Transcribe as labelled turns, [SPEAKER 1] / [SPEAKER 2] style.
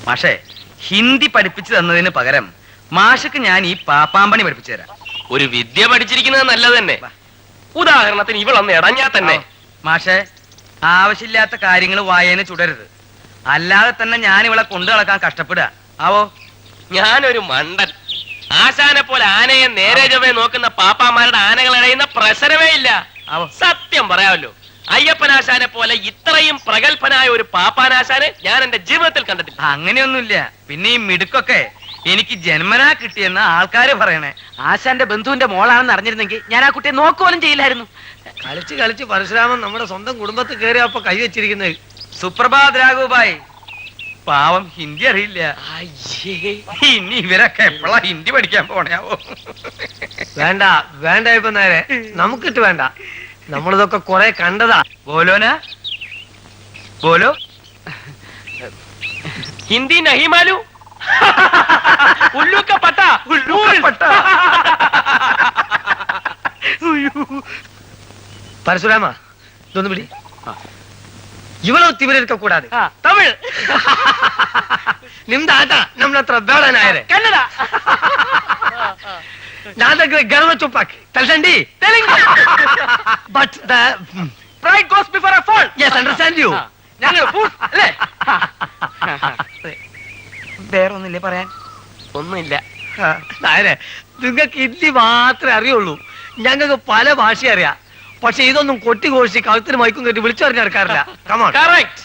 [SPEAKER 1] മാഷേ, ഹിന്ദി പഠിപ്പിച്ചു തന്നതിന് പകരം മാഷക്ക് ഞാൻ ഈ പാപ്പാമ്പണി പഠിപ്പിച്ചു തരാം.
[SPEAKER 2] ഒരു വിദ്യ പഠിച്ചിരിക്കുന്നത് നല്ലത് തന്നെ. ഉദാഹരണത്തിന് ഇവളൊന്ന് ഇടഞ്ഞാ തന്നെ.
[SPEAKER 1] മാഷേ, ആവശ്യമില്ലാത്ത കാര്യങ്ങൾ വായന ചുടരുത്. അല്ലാതെ തന്നെ ഞാൻ ഇവളെ കൊണ്ടു നടക്കാൻ കഷ്ടപ്പെടുക. ആവോ,
[SPEAKER 2] ഞാനൊരു മണ്ടൻ. ആശാനെ പോലെ ആനയെ നേരെ ചൊവ്വേ നോക്കുന്ന പാപ്പാമാരുടെ ആനകൾ ഇടയുന്ന പ്രസരമേ ഇല്ല. സത്യം പറയാമല്ലോ, അയ്യപ്പനാശാനെ പോലെ ഇത്രയും പ്രഗത്ഭനായ ഒരു പാപ്പാനാശാനെ ഞാൻ എന്റെ ജീവിതത്തിൽ കണ്ടിട്ടില്ല.
[SPEAKER 1] അങ്ങനെയൊന്നുമില്ല. പിന്നെ ഈ മിടുക്കൊക്കെ എനിക്ക് ജന്മനാ കിട്ടിയെന്ന ആൾക്കാര് പറയണേ.
[SPEAKER 3] ആശാന്റെ ബന്ധുവിന്റെ മോളാണെന്ന് അറിഞ്ഞിരുന്നെങ്കിൽ ഞാൻ ആ കുട്ടിയെ നോക്കുപോലും ചെയ്യില്ലായിരുന്നു.
[SPEAKER 4] കളിച്ച് കളിച്ച് പരശുരാമൻ നമ്മുടെ സ്വന്തം കുടുംബത്തിൽ കയറി അപ്പൊ കൈവച്ചിരിക്കുന്നത്.
[SPEAKER 1] സുപ്രഭാത് രാഘുബായ്. പാവം ഹിന്ദി അറിയില്ല. ഇനി ഇവരൊക്കെ എപ്പോഴാ ഹിന്ദി പഠിക്കാൻ പോണയാവോ?
[SPEAKER 4] വേണ്ട വേണ്ട, ഇപ്പൊ നേരെ നമുക്കിട്ട് വേണ്ട. നമ്മളിതൊക്കെ കുറെ കണ്ടതാ.
[SPEAKER 1] ബോലോനാ ബോലോ.
[SPEAKER 2] ഹിന്ദി നഹി മാലൂ. ഉള്ളൂക്ക പട്ട
[SPEAKER 1] പട്ട.
[SPEAKER 4] പരശുരാമ, ഇതൊന്ന് പിടി. ഇവളോ തിവരക്ക കൂടാതെ
[SPEAKER 3] തമിഴ്,
[SPEAKER 4] ನಿಮ್ದ ಆಟ ನಮ್ನ ಹತ್ರ ಬೇಡ ನಾಯರೆ.
[SPEAKER 3] ಕನ್ನಡ,
[SPEAKER 4] ನಾದಕ್ಕೆ ಗರ್ವ ಚುಪ್ಪಾಕಿ ತಲ್ಸಂಡಿ
[SPEAKER 3] Telugu.
[SPEAKER 4] But the
[SPEAKER 3] Pride goes before a fall.
[SPEAKER 4] yes understand you.
[SPEAKER 3] ഞങ്ങൾ അല്ലേ?
[SPEAKER 1] വേറൊന്നില്ലേ പറയാൻ?
[SPEAKER 2] ഒന്നുമില്ല.
[SPEAKER 4] നായരെ, നിങ്ങൾക്ക് ഹിന്ദി മാത്രമേ അറിയുള്ളൂ. ഞങ്ങൾക്ക് പല ഭാഷ അറിയാം. പക്ഷെ ഇതൊന്നും കൊട്ടി ഘോഷിച്ച് കഴുത്തിന് മയക്കും കെട്ടി വിളിച്ചു പറഞ്ഞ് നടക്കാറില്ല. കമോൺ.
[SPEAKER 2] കറക്റ്റ്.